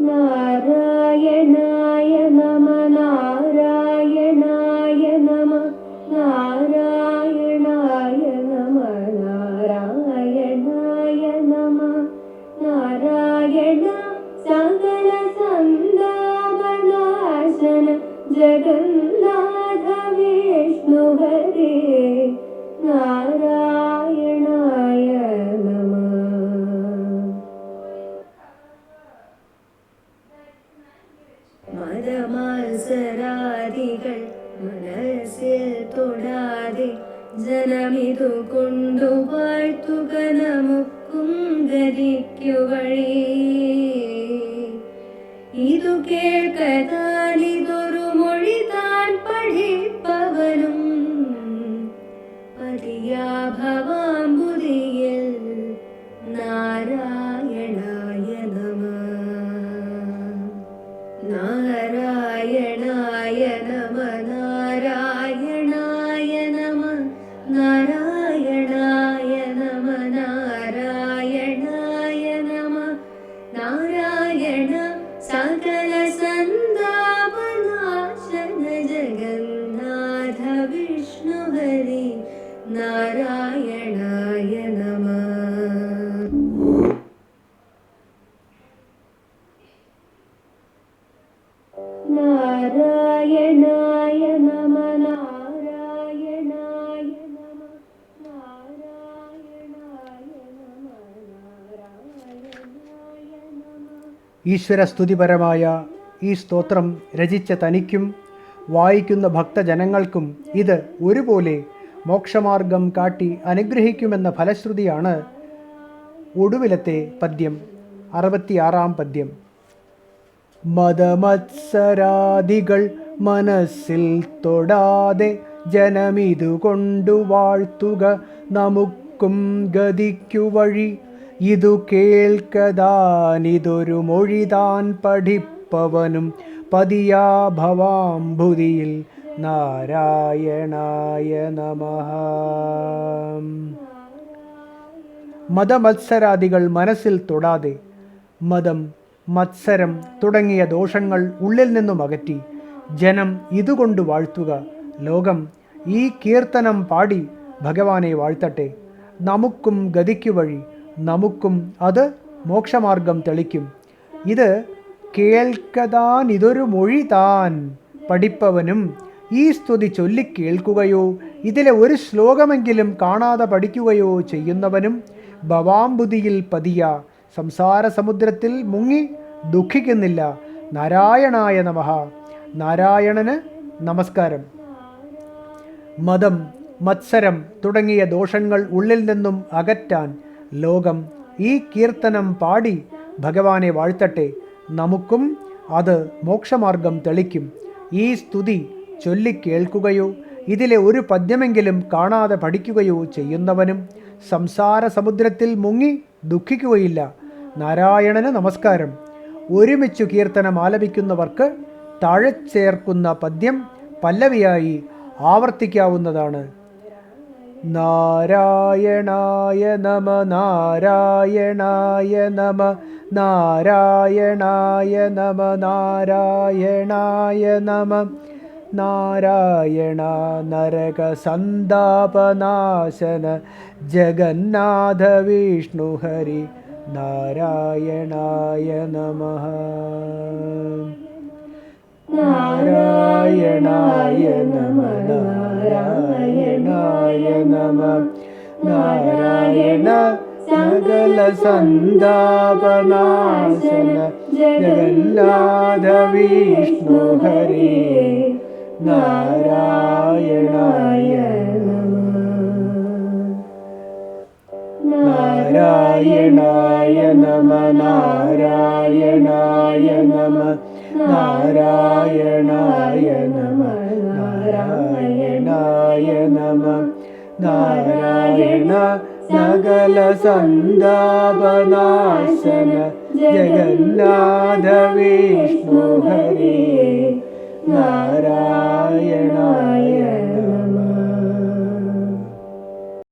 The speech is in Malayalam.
നാരായണായ നമ നാരായണായ നമ നാരായണായ നമ നാരായണായ നമ നാരായണ സകല സന്താപനാശന ജഗന്നാഥ വിഷ്ണു ഹരേ നാരായണായ നമ. മതമാത്സരാദികൾ മനസ്സിൽ തൊടാതെ ജനമിതു കൊണ്ടു വാഴ്ത്തുക നമുക്കും ഗതിക്കു വഴി. ഇതു കേൾക്കതാനിതൊരു മൊഴി താൻ പഠിപ്പവനും പതിയാ ഭവാംബുദിയിൽ നാരായണായ നമ നാരായണായ നമ നാരായണായ നമ നാരായണായ നമ നാരായണായ നമ നാരായണ സകല സന്താപനാശന ജഗന്നാഥ വിഷ്ണു ഹരി നാരായണായ നമ. നാരായണായ നമ നാരായണായ നമ നാരായണായ നമ നാരായണായ നമ. ഈശ്വരസ്തുതിപരമായ ഈ സ്തോത്രം രചിച്ച തനിക്കും വായിക്കുന്ന ഭക്തജനങ്ങൾക്കും ഇത് ഒരുപോലെ മോക്ഷമാർഗം കാട്ടി അനുഗ്രഹിക്കുമെന്ന ഫലശ്രുതിയാണ് ഒടുവിലത്തെ പദ്യം. 66-ാം പദ്യം. മതമത്സരാദികൾ മനസ്സിൽ തൊടാതെ ജനമിതുകൊണ്ടു വാഴ്ത്തുക നമുക്കും ഗതിക്കു വഴി. ഇതു കേൾക്കതാനിതൊരു മൊഴിതാൻ പഠിപ്പവനും പതിയാ ഭവാംബുദിയിൽ നാരായണായ നമഃ. മതമത്സരാദികൾ മനസ്സിൽ തൊടാതെ മതം, മത്സരം തുടങ്ങിയ ദോഷങ്ങൾ ഉള്ളിൽ നിന്നും അകറ്റി ജനം ഇതുകൊണ്ട് വാഴ്ത്തുക. ലോകം ഈ കീർത്തനം പാടി ഭഗവാനെ വാഴ്ത്തട്ടെ. നമുക്കും ഗതിക്കു വഴി, നമുക്കും അത് മോക്ഷമാർഗം തെളിക്കും. ഇത് കേൾക്കതാനിതൊരു മൊഴി താൻ പഠിപ്പവനും ഈ സ്തുതി ചൊല്ലിക്കേൾക്കുകയോ ഇതിലെ ഒരു ശ്ലോകമെങ്കിലും കാണാതെ പഠിക്കുകയോ ചെയ്യുന്നവനും ഭവാംബുദിയിൽ പതിയ സംസാര സമുദ്രത്തിൽ മുങ്ങി ദുഃഖിക്കുന്നില്ല. നാരായണായ നമഃ. നാരായണന് നമസ്കാരം. മതം, മത്സരം തുടങ്ങിയ ദോഷങ്ങൾ ഉള്ളിൽ നിന്നും അകറ്റാൻ ലോകം ഈ കീർത്തനം പാടി ഭഗവാനെ വാഴ്ത്തട്ടെ. നമുക്കും അത് മോക്ഷമാർഗം തെളിക്കും. ഈ സ്തുതി ചൊല്ലിക്കേൾക്കുകയോ ഇതിലെ ഒരു പദ്യമെങ്കിലും കാണാതെ പഠിക്കുകയോ ചെയ്യുന്നവനും സംസാര സമുദ്രത്തിൽ മുങ്ങി ദുഃഖിക്കുകയില്ല. നാരായണന് നമസ്കാരം. ഒരുമിച്ചു കീർത്തനം ആലപിക്കുന്നവർക്ക് താഴെ ചേർക്കുന്ന പദ്യം പല്ലവിയായി ആവർത്തിക്കാവുന്നതാണ്. നാരായണായ നമ നാരായണായ നമ നാരായണായ നമ നാരായണായ നമ നാരായണ നരക സന്താപനാശന ജഗന്നാഥ വിഷ്ണു ഹരി നാരായണായ നമഃ. നാരായണായ നമ നാരായണായ നമ നാരായണ സകല സന്താപനാശന ജഗന്നാഥ വിഷ്ണു ഹരി നാരായണായ നമ. നാരായണായ നമ നാരായണായ നമ നാരായണായ നമ നാരായണായ നമ നാരായണ സകല സന്താപനാശന ജഗന്നാഥ വിഷ്ണു ഹരി നാരായണായ